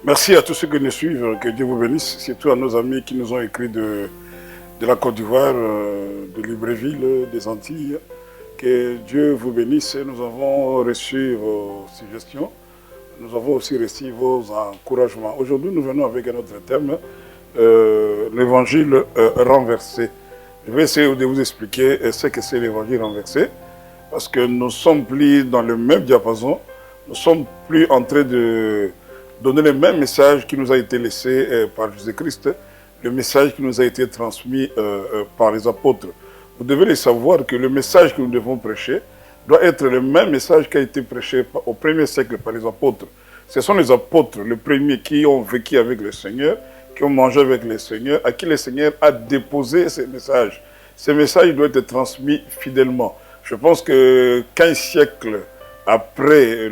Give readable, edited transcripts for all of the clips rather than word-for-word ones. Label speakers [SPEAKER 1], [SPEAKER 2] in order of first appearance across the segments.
[SPEAKER 1] Merci à tous ceux qui nous suivent, que Dieu vous bénisse, surtout à nos amis qui nous ont écrit de la Côte d'Ivoire, de Libreville, des Antilles. Que Dieu vous bénisse. Nous avons reçu vos suggestions, nous avons aussi reçu vos encouragements. Aujourd'hui, nous venons avec un autre thème, l'évangile renversé. Je vais essayer de vous expliquer ce que c'est l'évangile renversé, parce que nous ne sommes plus dans le même diapason, nous ne sommes plus en train de donner le même message qui nous a été laissé par Jésus-Christ, le message qui nous a été transmis par les apôtres. Vous devez le savoir que le message que nous devons prêcher doit être le même message qui a été prêché au premier siècle par les apôtres. Ce sont les apôtres, les premiers qui ont vécu avec le Seigneur, qui ont mangé avec le Seigneur, à qui le Seigneur a déposé ces messages. Ces messages doivent être transmis fidèlement. Je pense que 15 siècles après,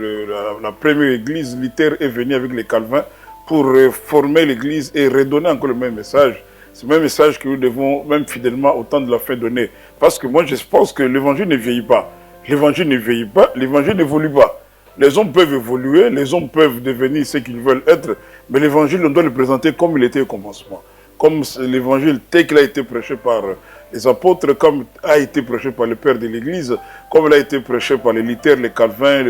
[SPEAKER 1] la première église, Luther est venu avec les Calvins pour reformer l'église et redonner encore le même message. C'est le même message que nous devons, même fidèlement, au temps de la fin, donner. Parce que moi, je pense que l'évangile ne vieillit pas. L'évangile ne vieillit pas, l'évangile n'évolue pas. Les hommes peuvent évoluer, les hommes peuvent devenir ce qu'ils veulent être, mais l'évangile, on doit le présenter comme il était au commencement. Comme l'évangile tel qu'il a été prêché par les apôtres, comme a été prêché par le père de l'église, comme il a été prêché par les Luther, les Calvins,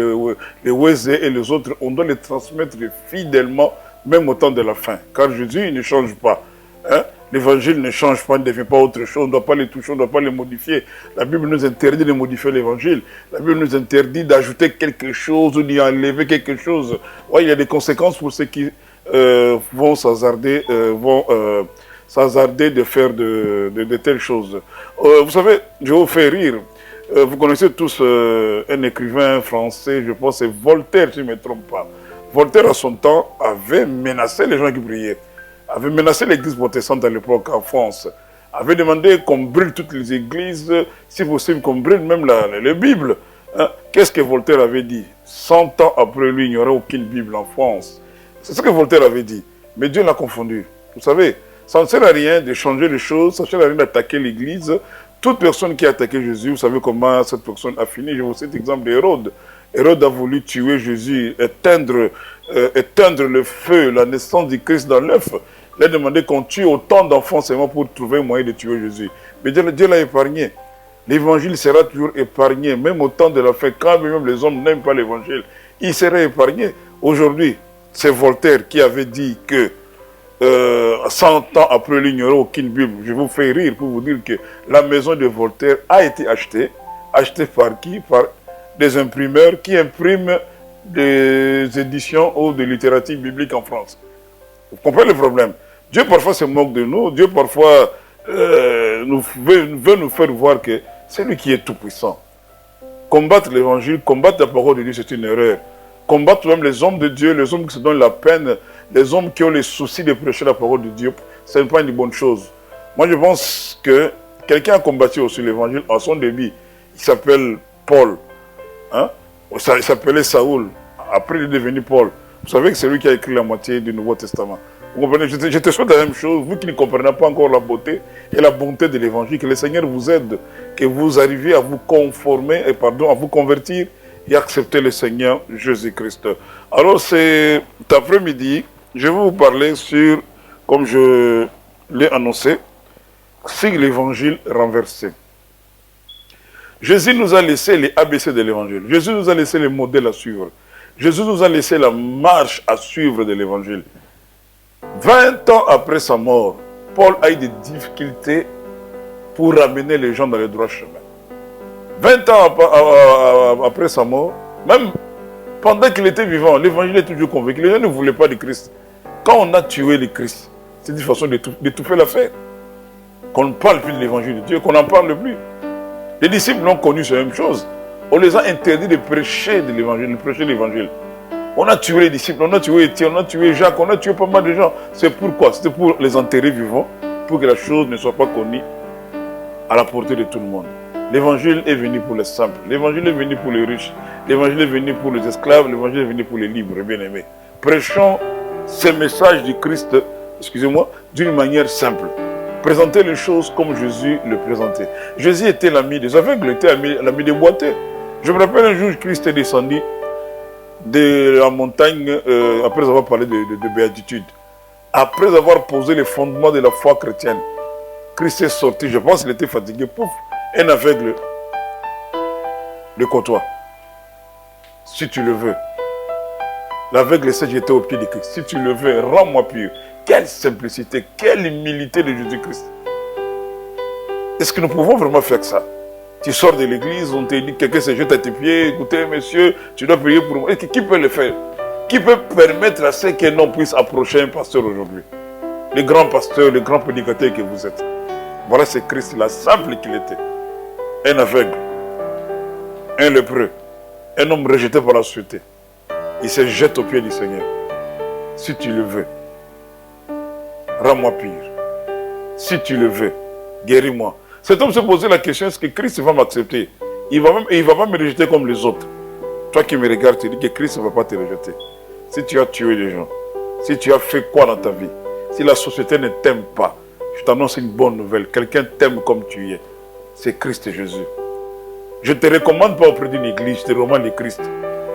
[SPEAKER 1] les Wesley et les autres, on doit les transmettre fidèlement, même au temps de la fin. Car Jésus ne change pas. Hein? L'évangile ne change pas, ne devient pas autre chose, on ne doit pas les toucher, on ne doit pas les modifier. La Bible nous interdit de modifier l'évangile. La Bible nous interdit d'ajouter quelque chose ou d'y enlever quelque chose. Ouais, il y a des conséquences pour ceux qui vont s'hasarder, de faire de telles choses. Vous savez, je vais vous faire rire. Vous connaissez tous un écrivain français, je pense, c'est Voltaire, si je ne me trompe pas. Voltaire, à son temps, avait menacé les gens qui priaient, avait menacé l'église protestante à l'époque en France, avait demandé qu'on brûle toutes les églises, si possible qu'on brûle même la Bible. Hein? Qu'est-ce que Voltaire avait dit? 100 ans après lui, il n'y aurait aucune Bible en France. C'est ce que Voltaire avait dit. Mais Dieu l'a confondu. Vous savez, ça ne sert à rien de changer les choses, ça ne sert à rien d'attaquer l'église. Toute personne qui a attaqué Jésus, vous savez comment cette personne a fini. Je vous cite l'exemple d'Hérode. Hérode a voulu tuer Jésus, éteindre le feu, la naissance du Christ dans l'œuf. Il a demandé qu'on tue autant d'enfants seulement pour trouver un moyen de tuer Jésus. Mais Dieu l'a épargné. L'évangile sera toujours épargné, même au temps de la fin, quand même les hommes n'aiment pas l'évangile. Il sera épargné. Aujourd'hui, c'est Voltaire qui avait dit que 100 ans après lui, il n'y aura aucune Bible. Je vous fais rire pour vous dire que la maison de Voltaire a été achetée. Achetée par qui? Par des imprimeurs qui impriment des éditions ou de littérature biblique en France. Vous comprenez le problème? Dieu parfois se moque de nous. Dieu parfois veut nous faire voir que c'est lui qui est tout puissant. Combattre l'évangile, combattre la parole de Dieu, c'est une erreur. Combattre même les hommes de Dieu, les hommes qui se donnent la peine, les hommes qui ont les soucis de prêcher la parole de Dieu, ce n'est pas une bonne chose. Moi, je pense que quelqu'un a combattu aussi l'évangile en son début. Il s'appelle Paul. Hein? Il s'appelait Saoul. Après, il est devenu Paul. Vous savez que c'est lui qui a écrit la moitié du Nouveau Testament. Vous comprenez? Je te souhaite la même chose. Vous qui ne comprenez pas encore la beauté et la bonté de l'évangile, que le Seigneur vous aide, que vous arriviez à vous conformer, à vous convertir et accepter le Seigneur Jésus-Christ. Alors, cet après-midi, je vais vous parler sur, comme je l'ai annoncé, sur l'évangile renversé. Jésus nous a laissé les ABC de l'évangile. Jésus nous a laissé les modèles à suivre. Jésus nous a laissé la marche à suivre de l'évangile. 20 ans après sa mort, Paul a eu des difficultés pour ramener les gens dans le droit chemin. 20 ans après sa mort, même pendant qu'il était vivant, l'évangile est toujours convaincu. Les gens ne voulaient pas de Christ. Quand on a tué le Christ, c'est une façon d'étouffer l'affaire. Qu'on ne parle plus de l'évangile de Dieu, qu'on n'en parle plus. Les disciples l'ont connu, c'est la même chose. On les a interdits de prêcher de l'évangile, de prêcher l'évangile. On a tué les disciples, on a tué Étienne, on a tué Jacques, on a tué pas mal de gens. C'est pourquoi? C'était pour les enterrer vivants, pour que la chose ne soit pas connue à la portée de tout le monde. L'évangile est venu pour les simples, l'évangile est venu pour les riches, l'évangile est venu pour les esclaves, l'évangile est venu pour les libres, bien-aimés. Prêchons ce message du Christ, excusez-moi, d'une manière simple. Présenter les choses comme Jésus le présentait. Jésus était l'ami des aveugles, était l'ami des boiteux. Je me rappelle un jour, Christ est descendu de la montagne, après avoir parlé de béatitude, après avoir posé les fondements de la foi chrétienne, Christ est sorti, je pense qu'il était fatigué, pouf, un aveugle le côtoie. Si tu le veux. L'aveugle s'est jeté au pied de Christ. Si tu le veux, rends-moi pur. Quelle simplicité, quelle humilité de Jésus-Christ. Est-ce que nous pouvons vraiment faire ça? Tu sors de l'église, on te dit, quelqu'un se jette à tes pieds, écoutez, monsieur, tu dois prier pour moi. Qui peut le faire? Qui peut permettre à ce qu'un homme puisse approcher un pasteur aujourd'hui? Les grands pasteurs, les grands prédicateurs que vous êtes. Voilà, c'est Christ, la simple qu'il était. Un aveugle, un lépreux, un homme rejeté par la société. Il se jette au pied du Seigneur. Si tu le veux, rends-moi pur. Si tu le veux, guéris-moi. Cet homme se posait la question, est-ce que Christ va m'accepter? Il va pas me rejeter comme les autres. Toi qui me regardes, tu dis que Christ ne va pas te rejeter. Si tu as tué des gens, si tu as fait quoi dans ta vie, si la société ne t'aime pas, je t'annonce une bonne nouvelle. Quelqu'un t'aime comme tu es. C'est Christ Jésus. Je ne te recommande pas auprès d'une église, je te recommande le Christ.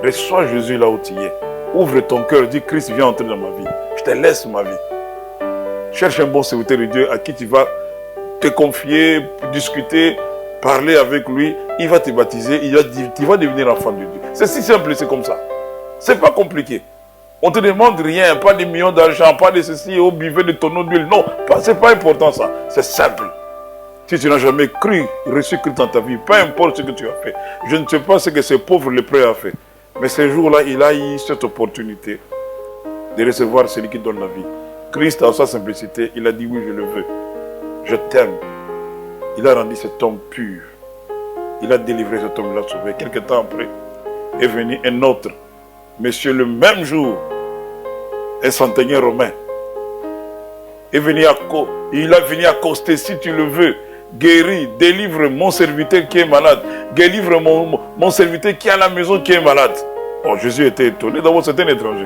[SPEAKER 1] Reçois Jésus là où tu es. Ouvre ton cœur, dis Christ, viens entrer dans ma vie. Je te laisse ma vie. Cherche un bon serviteur de Dieu à qui tu vas te confier, discuter, parler avec lui. Il va te baptiser, tu vas devenir enfant de Dieu. C'est si simple, c'est comme ça. C'est pas compliqué. On ne te demande rien, pas des millions d'argent, pas de ceci, au buvez de ton eau d'huile. Non, c'est pas important ça. C'est simple. Si tu n'as jamais cru, reçu Christ dans ta vie, peu importe ce que tu as fait. Je ne sais pas ce que ce pauvre lépreux a fait. Mais ce jour-là, il a eu cette opportunité de recevoir celui qui donne la vie. Christ, dans sa simplicité, il a dit oui, je le veux. Je t'aime. Il a rendu cet homme pur. Il a délivré cet homme, il l'a sauvé. Quelque temps après, est venu un autre, monsieur, le même jour, un centenier romain. Il a venu accoster, si tu le veux, guéris, délivre mon serviteur qui est malade. Délivre mon serviteur qui est à la maison qui est malade. Oh, Jésus était étonné. D'abord, c'était un étranger.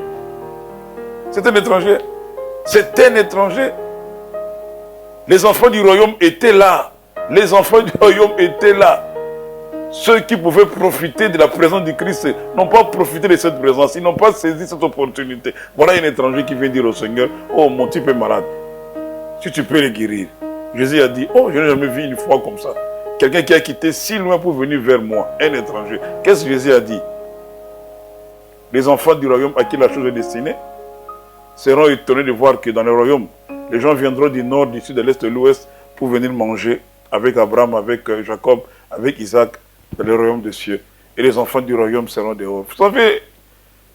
[SPEAKER 1] C'est un étranger. C'est un étranger. Les enfants du royaume étaient là. Les enfants du royaume étaient là. Ceux qui pouvaient profiter de la présence du Christ n'ont pas profité de cette présence. Ils n'ont pas saisi cette opportunité. Voilà un étranger qui vient dire au Seigneur, oh, mon type est malade. Si tu peux le guérir. Jésus a dit, oh, je n'ai jamais vu une foi comme ça. Quelqu'un qui a quitté si loin pour venir vers moi, un étranger. Qu'est-ce que Jésus a dit? Les enfants du royaume à qui la chose est destinée seront étonnés de voir que dans le royaume, les gens viendront du nord, du sud, de l'est, de l'ouest pour venir manger avec Abraham, avec Jacob, avec Isaac, dans le royaume des cieux. Et les enfants du royaume seront dehors. Vous savez,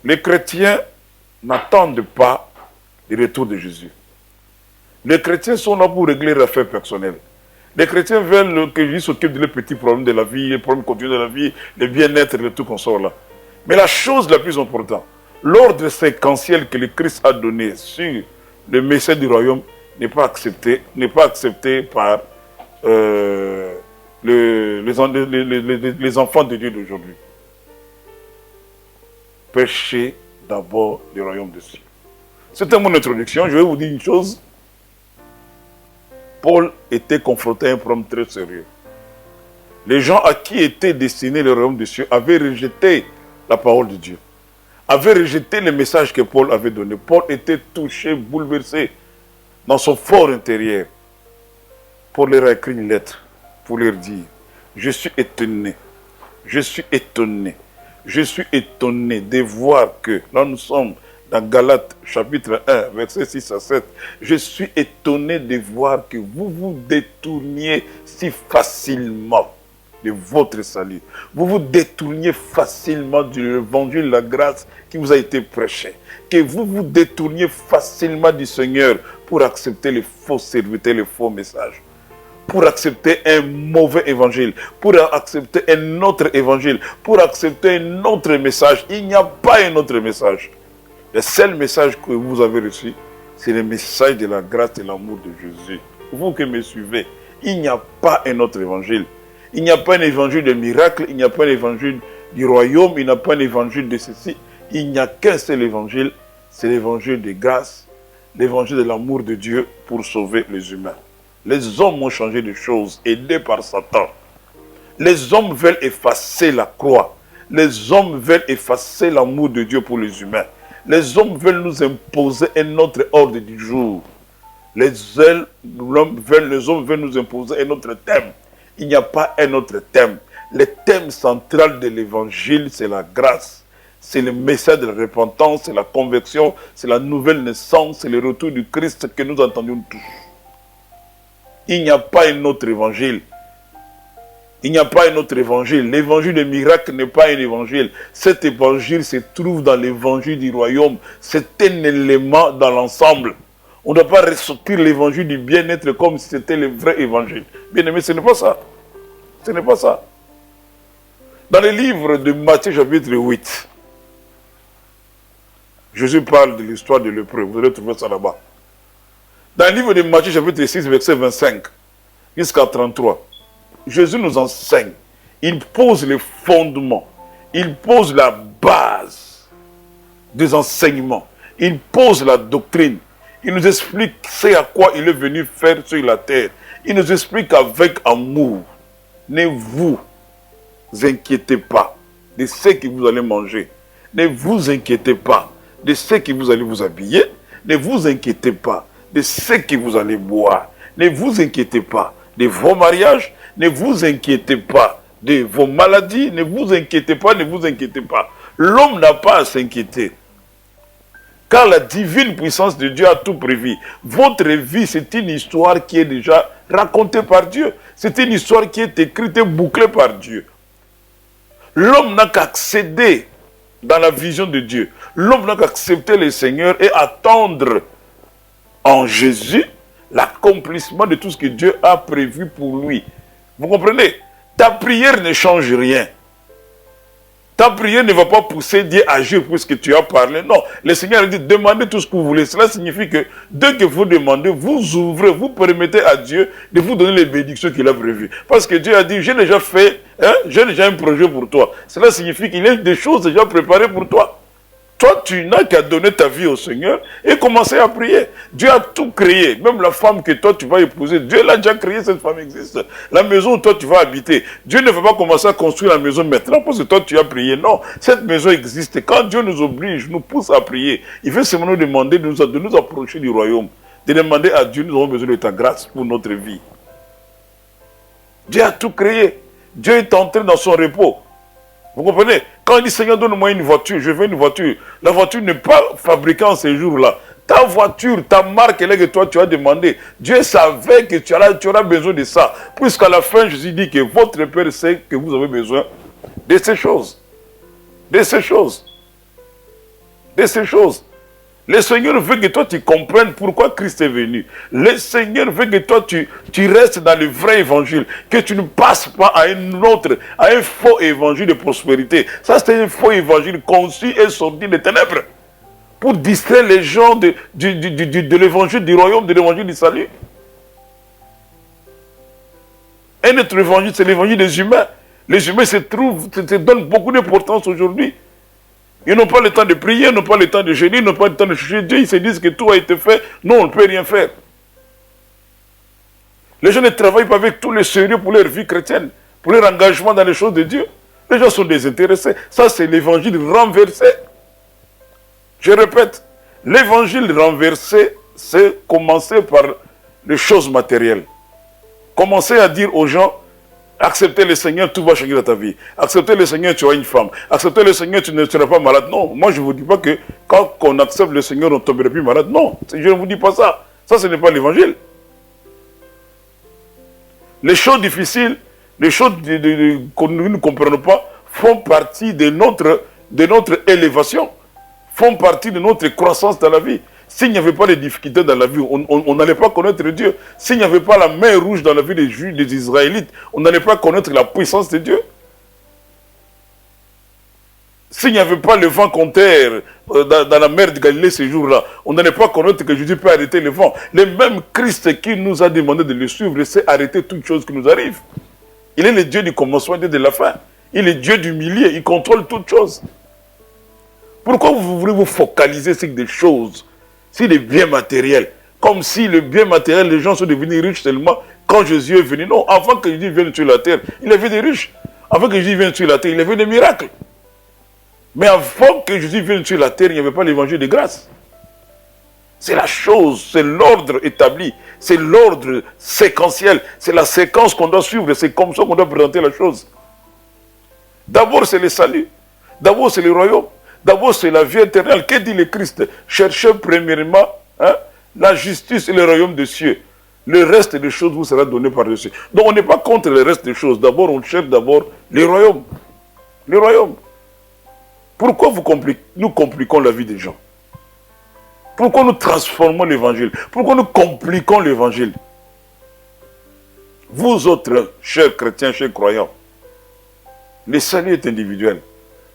[SPEAKER 1] les chrétiens n'attendent pas le retour de Jésus. Les chrétiens sont là pour régler leurs affaires personnelles. Les chrétiens veulent que Jésus s'occupe de les petits problèmes de la vie, les problèmes continus de la vie, le bien-être et tout qu'on sort là. Mais la chose la plus importante, l'ordre séquentiel que le Christ a donné sur le message du royaume n'est pas accepté par les enfants de Dieu d'aujourd'hui. Prêchez d'abord le royaume des cieux. C'était mon introduction. Je vais vous dire une chose. Paul était confronté à un problème très sérieux. Les gens à qui était destiné le royaume des cieux avaient rejeté la parole de Dieu, avaient rejeté le message que Paul avait donné. Paul était touché, bouleversé dans son fort intérieur. Paul leur a écrit une lettre pour leur dire, je suis étonné de voir que, là nous sommes dans Galates chapitre 1, versets 6 à 7, je suis étonné de voir que vous vous détourniez si facilement de votre salut. Vous vous détourniez facilement de l'évangile de la grâce qui vous a été prêché. Que vous vous détourniez facilement du Seigneur pour accepter les faux serviteurs, les faux messages. Pour accepter un mauvais évangile, pour accepter un autre évangile, pour accepter un autre message. Il n'y a pas un autre message. Le seul message que vous avez reçu, c'est le message de la grâce et l'amour de Jésus. Vous qui me suivez, il n'y a pas un autre évangile. Il n'y a pas un évangile de miracle, il n'y a pas un évangile du royaume, il n'y a pas un évangile de ceci. Il n'y a qu'un seul évangile, c'est l'évangile de grâce, l'évangile de l'amour de Dieu pour sauver les humains. Les hommes ont changé de choses, aidés par Satan. Les hommes veulent effacer la croix. Les hommes veulent effacer l'amour de Dieu pour les humains. Les hommes veulent nous imposer un autre ordre du jour. Les hommes veulent nous imposer un autre thème. Il n'y a pas un autre thème. Le thème central de l'évangile, c'est la grâce. C'est le message de la repentance, c'est la conversion, c'est la nouvelle naissance, c'est le retour du Christ que nous entendions tous. Il n'y a pas un autre évangile. Il n'y a pas un autre évangile. L'évangile des miracles n'est pas un évangile. Cet évangile se trouve dans l'évangile du royaume. C'est un élément dans l'ensemble. On ne doit pas ressortir l'évangile du bien-être comme si c'était le vrai évangile. Bien aimé, ce n'est pas ça. Ce n'est pas ça. Dans le livre de Matthieu chapitre 8, Jésus parle de l'histoire de lépreux. Vous allez trouver ça là-bas. Dans le livre de Matthieu chapitre 6, verset 25 jusqu'à 33, Jésus nous enseigne. Il pose les fondements. Il pose la base des enseignements. Il pose la doctrine. Il nous explique ce à quoi il est venu faire sur la terre. Il nous explique avec amour. Ne vous inquiétez pas de ce que vous allez manger. Ne vous inquiétez pas de ce que vous allez vous habiller. Ne vous inquiétez pas de ce que vous allez boire. Ne vous inquiétez pas de vos mariages. Ne vous inquiétez pas de vos maladies. Ne vous inquiétez pas, ne vous inquiétez pas. L'homme n'a pas à s'inquiéter. Car la divine puissance de Dieu a tout prévu. Votre vie, c'est une histoire qui est déjà racontée par Dieu. C'est une histoire qui est écrite et bouclée par Dieu. L'homme n'a qu'à accéder dans la vision de Dieu. L'homme n'a qu'à accepter le Seigneur et attendre en Jésus l'accomplissement de tout ce que Dieu a prévu pour lui. Vous comprenez? Ta prière ne change rien. Ta prière ne va pas pousser Dieu à agir puisque tu as parlé. Non, le Seigneur a dit, demandez tout ce que vous voulez. Cela signifie que dès que vous demandez, vous ouvrez, vous permettez à Dieu de vous donner les bénédictions qu'il a prévues. Parce que Dieu a dit, j'ai déjà fait, j'ai déjà un projet pour toi. Cela signifie qu'il y a des choses déjà préparées pour toi. Toi, tu n'as qu'à donner ta vie au Seigneur et commencer à prier. Dieu a tout créé. Même la femme que toi, tu vas épouser, Dieu l'a déjà créé, cette femme existe. La maison où toi, tu vas habiter, Dieu ne va pas commencer à construire la maison maintenant parce que toi, tu as prié. Non, cette maison existe. Et quand Dieu nous oblige, nous pousse à prier, il veut seulement nous demander de nous approcher du royaume. De demander à Dieu, nous avons besoin de ta grâce pour notre vie. Dieu a tout créé. Dieu est entré dans son repos. Vous comprenez? Quand il dit Seigneur, donne-moi une voiture, je veux une voiture. La voiture n'est pas fabriquée en ces jours-là. Ta voiture, ta marque, elle est que toi tu as demandé. Dieu savait que tu auras besoin de ça. Puisqu'à la fin, Jésus dit que votre Père sait que vous avez besoin de ces choses. De ces choses. De ces choses. Le Seigneur veut que toi tu comprennes pourquoi Christ est venu. Le Seigneur veut que toi tu restes dans le vrai évangile. Que tu ne passes pas à un faux évangile de prospérité. Ça c'est un faux évangile conçu et sorti des ténèbres. Pour distraire les gens de l'évangile du royaume, de l'évangile du salut. Un autre évangile, c'est l'évangile des humains. Les humains se donnent beaucoup d'importance aujourd'hui. Ils n'ont pas le temps de prier, ils n'ont pas le temps de jeûner, ils n'ont pas le temps de chercher Dieu. Ils se disent que tout a été fait. Non, on ne peut rien faire. Les gens ne travaillent pas avec tout le sérieux pour leur vie chrétienne, pour leur engagement dans les choses de Dieu. Les gens sont désintéressés. Ça, c'est l'évangile renversé. Je répète, l'évangile renversé, c'est commencer par les choses matérielles. Commencer à dire aux gens, accepter le Seigneur, tout va changer dans ta vie. Accepter le Seigneur, tu auras une femme. Accepter le Seigneur, tu ne seras pas malade. Non, moi je ne vous dis pas que quand on accepte le Seigneur, on ne tomberait plus malade. Non, je ne vous dis pas ça. Ça, ce n'est pas l'évangile. Les choses difficiles, les choses que nous ne comprenons pas, font partie de notre élévation, font partie de notre croissance dans la vie. S'il n'y avait pas de difficultés dans la vie, on n'allait pas connaître Dieu. S'il n'y avait pas la main rouge dans la vie des Juifs, des Israélites, on n'allait pas connaître la puissance de Dieu. S'il n'y avait pas le vent contraire dans la mer de Galilée ces jours-là, on n'allait pas connaître que Jésus peut arrêter le vent. Le même Christ qui nous a demandé de le suivre, c'est arrêter toutes choses qui nous arrivent. Il est le Dieu du commencement et de la fin. Il est Dieu du milieu, il contrôle toutes choses. Pourquoi vous voulez vous focaliser sur des choses, sur des biens matériels, comme si le bien matériel, les gens sont devenus riches seulement quand Jésus est venu? Non, avant que Jésus vienne sur la terre, il avait des riches. Avant que Jésus vienne sur la terre, il avait des miracles. Mais avant que Jésus vienne sur la terre, il n'y avait pas l'évangile de grâce. C'est la chose, c'est l'ordre établi, c'est l'ordre séquentiel, c'est la séquence qu'on doit suivre, c'est comme ça qu'on doit présenter la chose. D'abord, c'est le salut, d'abord, c'est le royaume, d'abord, c'est la vie éternelle. Que dit le Christ? Cherchez premièrement la justice et le royaume des cieux. Le reste des choses vous sera donné par-dessus. Donc, on n'est pas contre le reste des choses. D'abord, on cherche d'abord le royaume. Le royaume. Pourquoi nous compliquons la vie des gens? Pourquoi nous transformons l'évangile? Pourquoi nous compliquons l'évangile? Vous autres, chers chrétiens, chers croyants, le salut est individuel.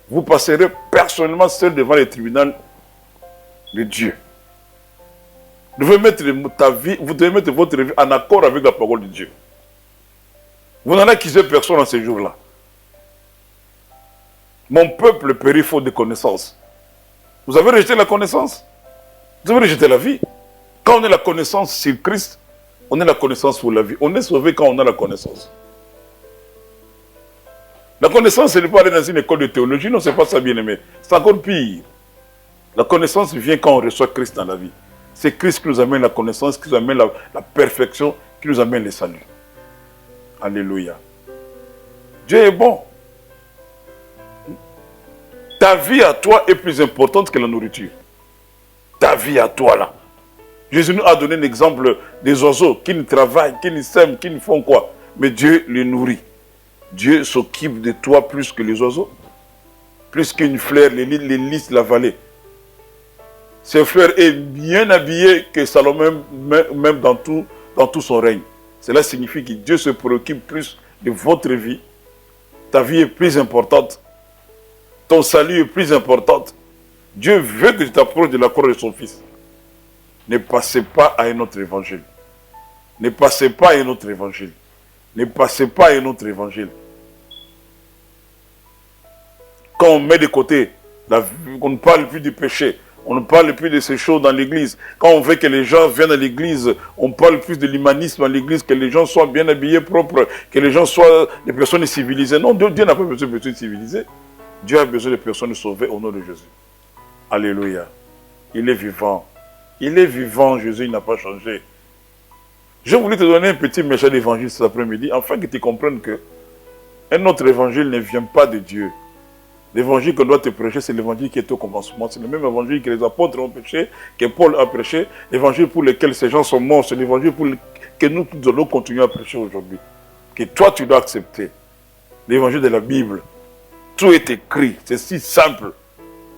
[SPEAKER 1] Vous passerez personnellement seul devant les tribunaux de Dieu. Vous devez mettre votre vie en accord avec la parole de Dieu. Vous n'en accusez personne en ces jours-là. Mon peuple périt faute de connaissance. Vous avez rejeté la connaissance? Vous avez rejeté la vie. Quand on a la connaissance sur Christ, on a la connaissance pour la vie. On est sauvé quand on a la connaissance. La connaissance, ce n'est pas aller dans une école de théologie, non, c'est pas ça, bien aimé. C'est encore pire. La connaissance vient quand on reçoit Christ dans la vie. C'est Christ qui nous amène la connaissance, qui nous amène la perfection, qui nous amène le salut. Alléluia. Dieu est bon. Ta vie à toi est plus importante que la nourriture. Ta vie à toi là. Jésus nous a donné un exemple des oiseaux qui ne travaillent, qui ne sèment, qui ne font quoi. Mais Dieu les nourrit. Dieu s'occupe de toi plus que les oiseaux. Plus qu'une fleur, les lys de la vallée. Ce fleur est bien habillé que Salomon même dans tout son règne. Cela signifie que Dieu se préoccupe plus de votre vie. Ta vie est plus importante. Ton salut est plus important. Dieu veut que tu t'approches de la croix de son Fils. Ne passez pas à un autre évangile. Ne passez pas à un autre évangile. Ne passez pas à un autre évangile. Quand on met de côté, on ne parle plus du péché, on ne parle plus de ces choses dans l'église. Quand on veut que les gens viennent à l'église, on parle plus de l'humanisme à l'église, que les gens soient bien habillés, propres, que les gens soient des personnes civilisées. Non, Dieu n'a pas besoin de personnes civilisées. Dieu a besoin de personnes sauvées au nom de Jésus. Alléluia. Il est vivant. Il est vivant, Jésus, il n'a pas changé. Je voulais te donner un petit message d'évangile cet après-midi, afin que tu comprennes que un autre évangile ne vient pas de Dieu. L'évangile qu'on doit te prêcher, c'est l'évangile qui est au commencement. C'est le même évangile que les apôtres ont prêché, que Paul a prêché. L'évangile pour lequel ces gens sont morts, c'est l'évangile que nous allons continuer à prêcher aujourd'hui. Que toi, tu dois accepter. L'évangile de la Bible. Tout est écrit, c'est si simple.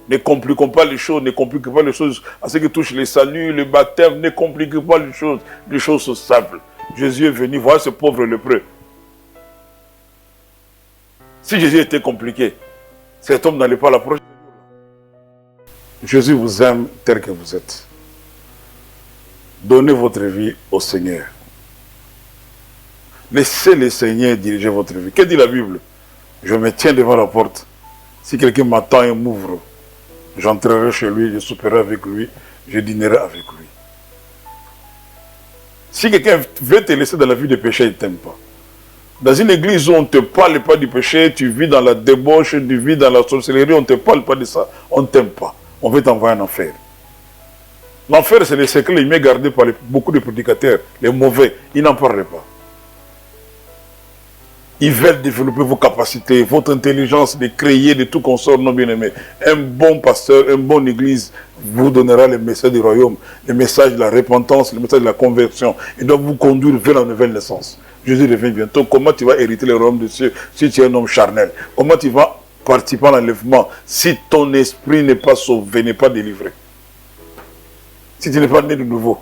[SPEAKER 1] Ne compliquons pas les choses, ne compliquons pas les choses à ce qui touche les saluts, le baptême, ne compliquons pas les choses sont simples. Jésus est venu voir ce pauvre lépreux. Si Jésus était compliqué, cet homme n'allait pas l'approcher. Jésus vous aime tel que vous êtes. Donnez votre vie au Seigneur. Laissez le Seigneur diriger votre vie. Que dit la Bible? Je me tiens devant la porte. Si quelqu'un m'attend et m'ouvre, j'entrerai chez lui, je souperai avec lui, je dînerai avec lui. Si quelqu'un veut te laisser dans la vie de péché, il ne t'aime pas. Dans une église où on ne te parle pas du péché, tu vis dans la débauche, tu vis dans la sorcellerie, on ne te parle pas de ça, on ne t'aime pas. On veut t'envoyer en enfer. L'enfer, c'est le secret, il m'est gardé par beaucoup de prédicateurs, les mauvais, ils n'en parlent pas. Ils veulent développer vos capacités, votre intelligence, de créer, de tout consort non bien aimé. Un bon pasteur, une bonne église vous donnera le message du royaume, le message de la repentance, le message de la conversion. Il doit vous conduire vers la nouvelle naissance. Jésus revient bientôt. Comment tu vas hériter le royaume de Dieu si tu es un homme charnel? Comment tu vas participer à l'enlèvement si ton esprit n'est pas sauvé, n'est pas délivré? Si tu n'es pas né de nouveau,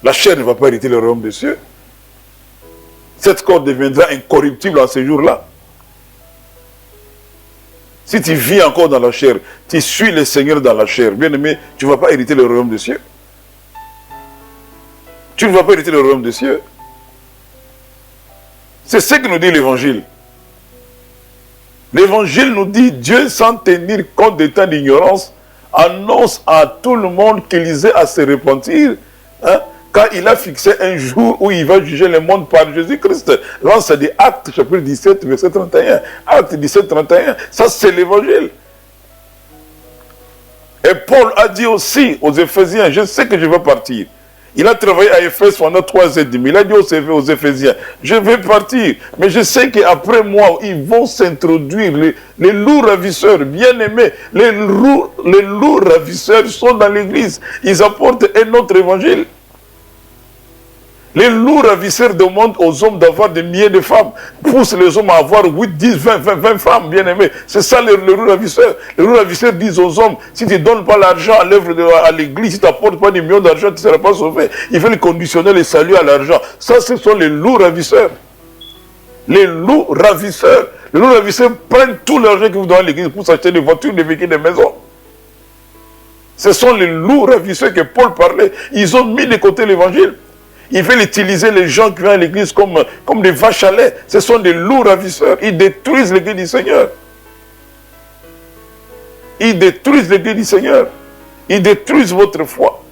[SPEAKER 1] la chair ne va pas hériter le royaume de Dieu. Cette corps deviendra incorruptible en ces jours-là. Si tu vis encore dans la chair, tu suis le Seigneur dans la chair, bien aimé, tu ne vas pas hériter le royaume des cieux. Tu ne vas pas hériter le royaume des cieux. C'est ce que nous dit l'Évangile. L'Évangile nous dit, Dieu, sans tenir compte des temps d'ignorance, annonce à tout le monde qu'il ait à se repentir, car il a fixé un jour où il va juger le monde par Jésus-Christ. Là, c'est des Actes, chapitre 17, verset 31. Actes 17, 31. Ça, c'est l'Évangile. Et Paul a dit aussi aux Éphésiens, je sais que je vais partir. Il a travaillé à Éphèse pendant 3 ans et demi. Il a dit aux Éphésiens, je vais partir, mais je sais qu'après moi, ils vont s'introduire, les loups ravisseurs, bien aimés. Les loups ravisseurs sont dans l'église. Ils apportent un autre évangile. Les loups ravisseurs demandent aux hommes d'avoir des milliers de femmes, poussent les hommes à avoir 8, 10, 20 femmes, bien aimés. C'est ça les loups ravisseurs. Les loups ravisseurs disent aux hommes, si tu ne donnes pas l'argent à l'œuvre à l'église, si tu n'apportes pas des millions d'argent, tu ne seras pas sauvé. Ils veulent conditionner le salut à l'argent. Ça, ce sont les loups ravisseurs. Les loups ravisseurs. Les loups ravisseurs prennent tout l'argent que vous donnez à l'église pour s'acheter des voitures, des véhicules, des maisons. Ce sont les loups ravisseurs que Paul parlait. Ils ont mis de côté l'évangile. Ils veulent utiliser les gens qui viennent à l'église comme des vaches à lait. Ce sont des loups ravisseurs. Ils détruisent l'église du Seigneur. Ils détruisent l'église du Seigneur. Ils détruisent votre foi.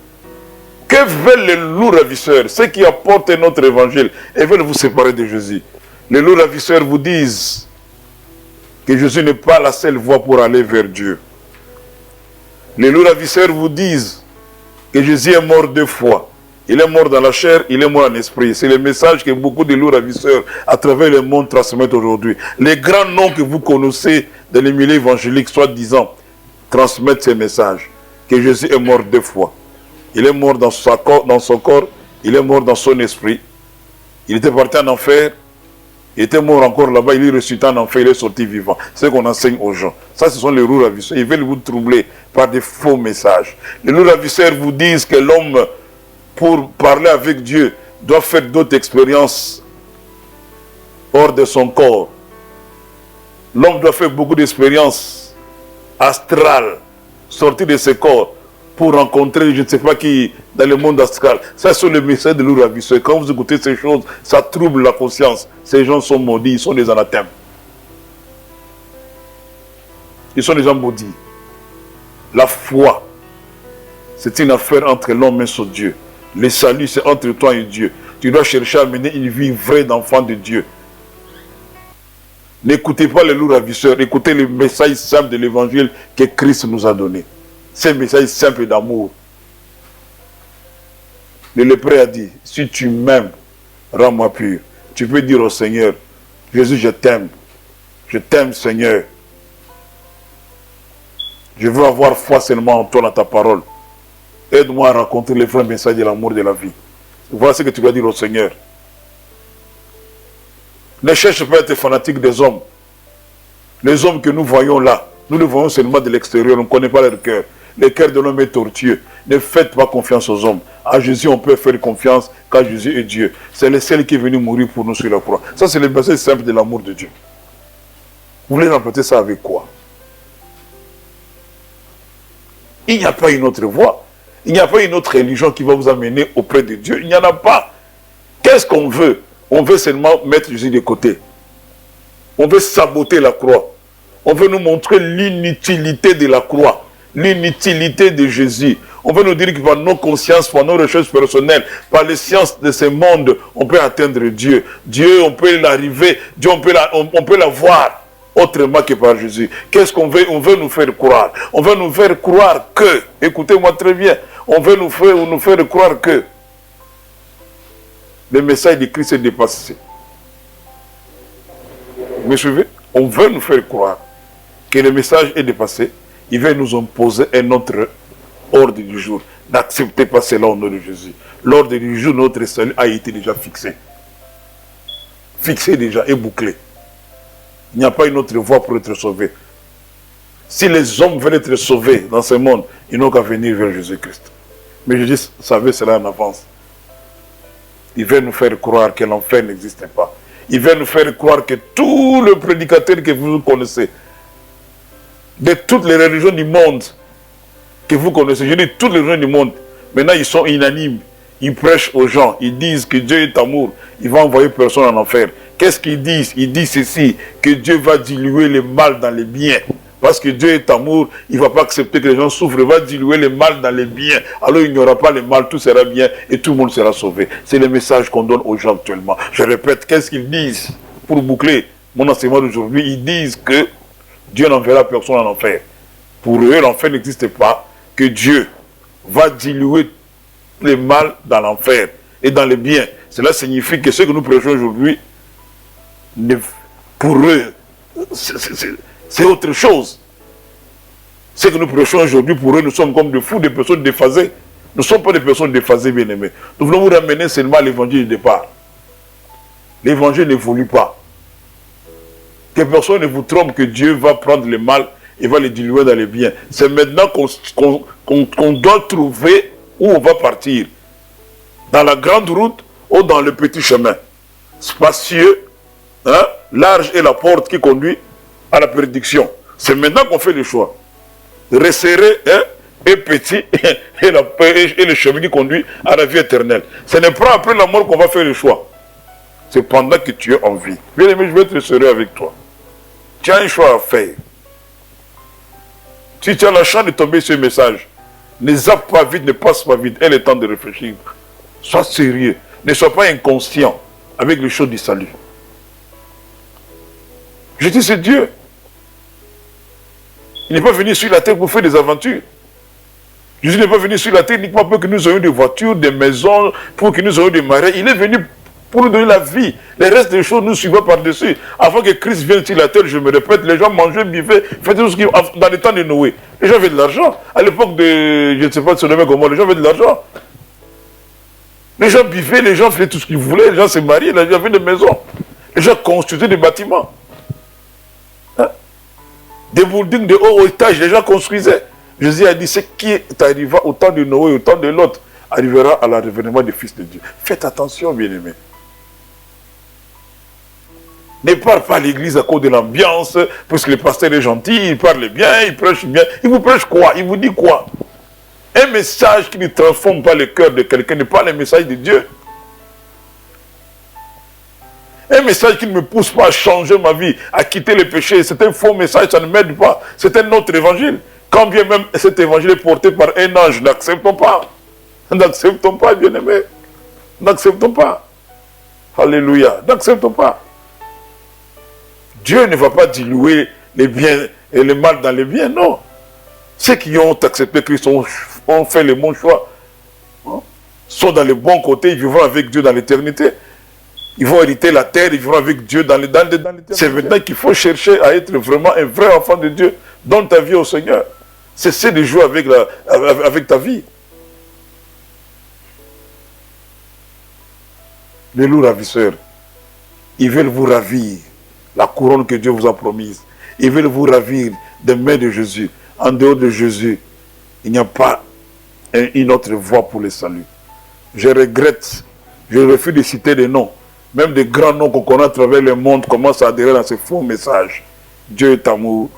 [SPEAKER 1] Que veulent les loups ravisseurs? Ceux qui apportent notre évangile et veulent vous séparer de Jésus. Les loups ravisseurs vous disent que Jésus n'est pas la seule voie pour aller vers Dieu. Les loups ravisseurs vous disent que Jésus est mort 2 fois. Il est mort dans la chair, il est mort en esprit. C'est le message que beaucoup de loups ravisseurs à travers le monde transmettent aujourd'hui. Les grands noms que vous connaissez dans les milieux évangéliques, soi-disant, transmettent ces messages. Que Jésus est mort 2 fois. Il est mort dans son corps, il est mort dans son esprit. Il était parti en enfer, il était mort encore là-bas, il est ressuscité en enfer, il est sorti vivant. C'est ce qu'on enseigne aux gens. Ça, ce sont les loups ravisseurs. Ils veulent vous troubler par des faux messages. Les loups ravisseurs vous disent que l'homme, pour parler avec Dieu, doit faire d'autres expériences hors de son corps. L'homme doit faire beaucoup d'expériences astrales, sortir de ses corps pour rencontrer je ne sais pas qui dans le monde astral. Ça, c'est le message de loups ravisseurs. Quand vous écoutez ces choses, ça trouble la conscience. Ces gens sont maudits, ils sont des anathèmes. Ils sont des gens maudits. La foi, c'est une affaire entre l'homme et son Dieu. Le salut, c'est entre toi et Dieu. Tu dois chercher à mener une vie vraie d'enfant de Dieu. N'écoutez pas les loups ravisseurs. Écoutez le message simple de l'évangile que Christ nous a donné. C'est un message simple d'amour. Le lépreux a dit, si tu m'aimes, rends-moi pur. Tu peux dire au Seigneur, Jésus, je t'aime. Je t'aime, Seigneur. Je veux avoir foi seulement en toi, dans ta parole. Aide-moi à rencontrer le vrai message de l'amour de la vie. Voilà ce que tu dois dire au Seigneur. Ne cherche pas à être fanatique des hommes. Les hommes que nous voyons là, nous les voyons seulement de l'extérieur, on ne connaît pas leur cœur. Le cœur de l'homme est tortueux. Ne faites pas confiance aux hommes. À Jésus, on peut faire confiance car Jésus est Dieu. C'est le seul qui est venu mourir pour nous sur la croix. Ça, c'est le message simple de l'amour de Dieu. Vous voulez remplacer ça avec quoi? Il n'y a pas une autre voie. Il n'y a pas une autre religion qui va vous amener auprès de Dieu. Il n'y en a pas. Qu'est-ce qu'on veut? On veut seulement mettre Jésus de côté. On veut saboter la croix. On veut nous montrer l'inutilité de la croix. L'inutilité de Jésus. On veut nous dire que par nos consciences, par nos recherches personnelles, par les sciences de ce monde, on peut atteindre Dieu. Dieu, on peut l'arriver. Dieu, on peut l'avoir autrement que par Jésus. Qu'est-ce qu'on veut? On veut nous faire croire. On veut nous faire croire que, écoutez-moi très bien, on veut nous faire croire que le message de Christ est dépassé. Vous me suivez? On veut nous faire croire que le message est dépassé. Il veut nous imposer un autre ordre du jour. N'acceptez pas cela au nom de Jésus. L'ordre du jour, notre salut a été déjà fixé. Fixé déjà et bouclé. Il n'y a pas une autre voie pour être sauvé. Si les hommes veulent être sauvés dans ce monde, ils n'ont qu'à venir vers Jésus-Christ. Mais Jésus savait cela en avance. Il veut nous faire croire que l'enfer n'existe pas. Il veut nous faire croire que tous les prédicateurs que vous connaissez, de toutes les religions du monde que vous connaissez, je dis toutes les religions du monde, maintenant ils sont unanimes. Ils prêchent aux gens, ils disent que Dieu est amour, il va envoyer personne en enfer. Qu'est-ce qu'ils disent? Ils disent ceci, que Dieu va diluer le mal dans les biens. Parce que Dieu est amour, il ne va pas accepter que les gens souffrent, il va diluer le mal dans les biens. Alors il n'y aura pas le mal, tout sera bien et tout le monde sera sauvé. C'est le message qu'on donne aux gens actuellement. Je répète, qu'est-ce qu'ils disent? Pour boucler mon enseignement d'aujourd'hui, ils disent que Dieu n'enverra personne en enfer. Pour eux, l'enfer n'existe pas. que Dieu va diluer le mal dans l'enfer et dans le bien, cela signifie que ce que nous prêchons aujourd'hui, pour eux, c'est autre chose. Ce que nous prêchons aujourd'hui, pour eux, nous sommes comme des fous, des personnes déphasées. Nous ne sommes pas des personnes déphasées, bien-aimés. Nous voulons vous ramener seulement à l'évangile du départ. L'évangile n'évolue pas. Que personne ne vous trompe que Dieu va prendre le mal et va le diluer dans le bien. C'est maintenant qu'on doit trouver où on va partir. Dans la grande route ou dans le petit chemin. Spacieux, hein, large est la porte qui conduit à la prédiction. C'est maintenant qu'on fait le choix. Resserré, hein, et petit, et le chemin qui conduit à la vie éternelle. Ce n'est pas après la mort qu'on va faire le choix. C'est pendant que tu es en vie. Bien aimé, je vais être sérieux avec toi. Tu as un choix à faire. Si tu as la chance de tomber sur ce message, ne zappe pas vite, ne passe pas vite. Aie le temps de réfléchir. Sois sérieux. Ne sois pas inconscient avec les choses du salut. Je dis, c'est Dieu. Il n'est pas venu sur la terre pour faire des aventures. Jésus n'est pas venu sur la terre uniquement pour que nous ayons des voitures, des maisons, pour que nous ayons des marais. Il est venu pour nous donner la vie. Les restes des choses nous suivent par-dessus. Avant que Christ vienne sur la terre, je me répète, les gens mangeaient, buvaient, faisaient tout ce qu'ils... Dans le temps de Noé, les gens avaient de l'argent. À l'époque de... Je ne sais pas se nommer comment, les gens avaient de l'argent. Les gens buvaient, les gens faisaient tout ce qu'ils voulaient, les gens se mariaient, les gens avaient des maisons. Les gens construisaient des bâtiments. Hein? Des buildings de haut étage, les gens construisaient. Jésus a dit, ce qui arriva au temps de Noé, au temps de l'autre, arrivera à l'avènement du Fils de Dieu. Faites attention, bien-aimés. Ne parle pas à l'église à cause de l'ambiance, parce que le pasteur est gentil, il parle bien, il prêche bien. Il vous prêche quoi? Il vous dit quoi? Un message qui ne transforme pas le cœur de quelqu'un n'est pas le message de Dieu. Un message qui ne me pousse pas à changer ma vie, à quitter le péché, c'est un faux message, ça ne m'aide pas. C'est un autre évangile. Quand bien même cet évangile est porté par un ange, n'acceptons pas. N'acceptons pas, bien-aimés. N'acceptons pas. Alléluia. N'acceptons pas. Dieu ne va pas diluer les biens et le mal dans les biens, non. Ceux qui ont accepté Christ ont fait le bon choix, hein, sont dans le bon côté, ils vivront avec Dieu dans l'éternité. Ils vont hériter la terre, ils vivront avec Dieu dans l'éternité. C'est maintenant qu'il faut chercher à être vraiment un vrai enfant de Dieu. Donne ta vie au Seigneur. Cessez de jouer avec ta vie. Les loups ravisseurs, ils veulent vous ravir la couronne que Dieu vous a promise. Ils veulent vous ravir des mains de Jésus. En dehors de Jésus, il n'y a pas une autre voie pour le salut. Je regrette, je refuse de citer des noms. Même des grands noms qu'on connaît à travers le monde commencent à adhérer dans ces faux messages. Dieu est amour.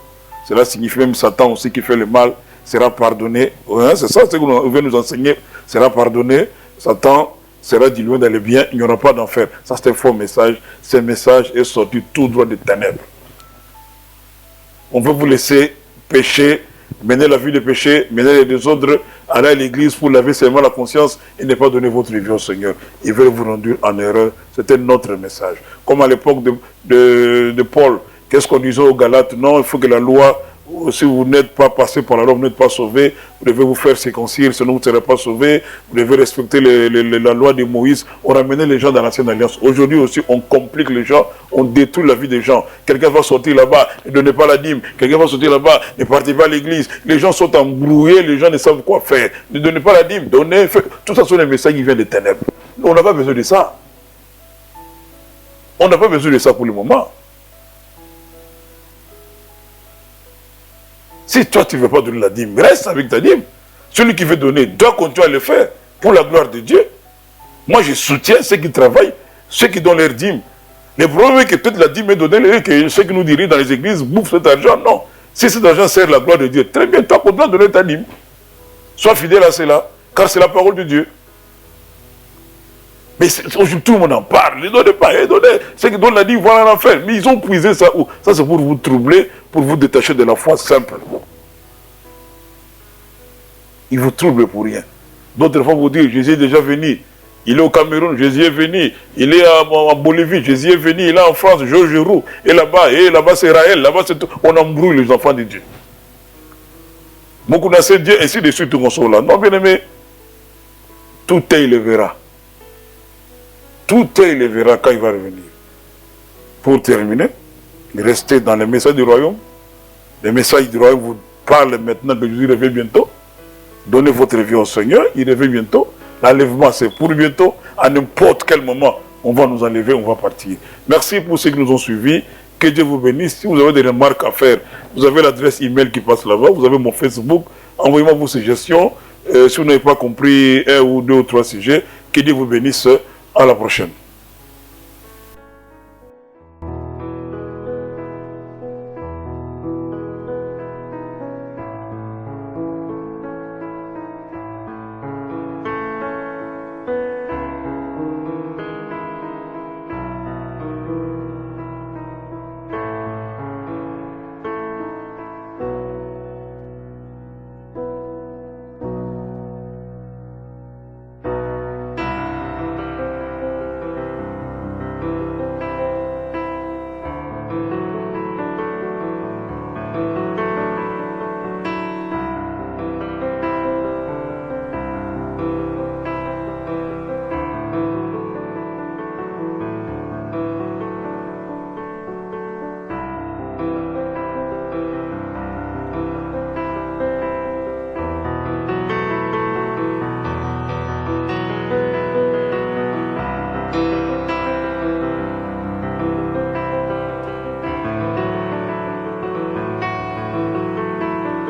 [SPEAKER 1] Cela signifie même Satan aussi qui fait le mal sera pardonné. Ouais, c'est ça ce que vous venez nous enseigner. Sera pardonné. Satan sera dilué dans le bien. Il n'y aura pas d'enfer. Ça c'est un faux message. Ce message est sorti tout droit des ténèbres. On veut vous laisser pécher, mener la vie de péché, mener les désordres, aller à l'église pour laver seulement la conscience et ne pas donner votre vie au Seigneur. Ils veulent vous rendre en erreur. C'était notre message. Comme à l'époque de Paul, qu'est-ce qu'on disait aux Galates? Non, il faut que la loi, si vous n'êtes pas passé par la loi, vous n'êtes pas sauvé, vous devez vous faire circoncire, sinon vous ne serez pas sauvé, vous devez respecter la loi de Moïse. On ramenait les gens dans l'ancienne alliance. Aujourd'hui aussi, on complique les gens, on détruit la vie des gens. Quelqu'un va sortir là-bas, ne donnez pas la dîme. Quelqu'un va sortir là-bas, ne partez pas à l'église. Les gens sont embrouillés, les gens ne savent quoi faire. Ne donnez pas la dîme, donnez, faites. Tout ça sont des messages qui viennent des ténèbres. On n'a pas besoin de ça. On n'a pas besoin de ça pour le moment. Si toi, tu ne veux pas donner la dîme, reste avec ta dîme. Celui qui veut donner doit continuer à le faire pour la gloire de Dieu. Moi, je soutiens ceux qui travaillent, ceux qui donnent leur dîme. Le problème est que peut-être la dîme est donnée et que ceux qui nous dirigent dans les églises bouffent cet argent. Non. Si cet argent sert la gloire de Dieu, très bien, toi, continue à donner ta dîme. Sois fidèle à cela, car c'est la parole de Dieu. Mais aujourd'hui, tout le monde en parle. Ne donnez pas, donnez. Ceux qui donnent la dîme vont en enfer. Mais ils ont puisé ça où? Ça, c'est pour vous troubler, pour vous détacher de la foi simple. Ils vous troublent pour rien. D'autres fois, vous dire, Jésus est déjà venu. Il est au Cameroun, Jésus est venu. Il est en Bolivie, Jésus est venu. Il est en France, Georges Roux. Et là-bas c'est Raël. Là-bas, c'est tout. On embrouille les enfants de Dieu. Beaucoup d'enseignes Dieu, ainsi de suite, tout là. Non, bien aimé, tout est, il le verra. Tout est, il le verra quand il va revenir. Pour terminer, restez dans les messages du royaume. Les messages du royaume vous parlent maintenant que Jésus revient bientôt. Donnez votre vie au Seigneur, il revient bientôt. L'enlèvement, c'est pour bientôt. À n'importe quel moment, on va nous enlever, on va partir. Merci pour ceux qui nous ont suivis. Que Dieu vous bénisse. Si vous avez des remarques à faire, vous avez l'adresse email qui passe là-bas. Vous avez mon Facebook. Envoyez-moi vos suggestions. Si vous n'avez pas compris un ou deux ou trois sujets, que Dieu vous bénisse. À la prochaine.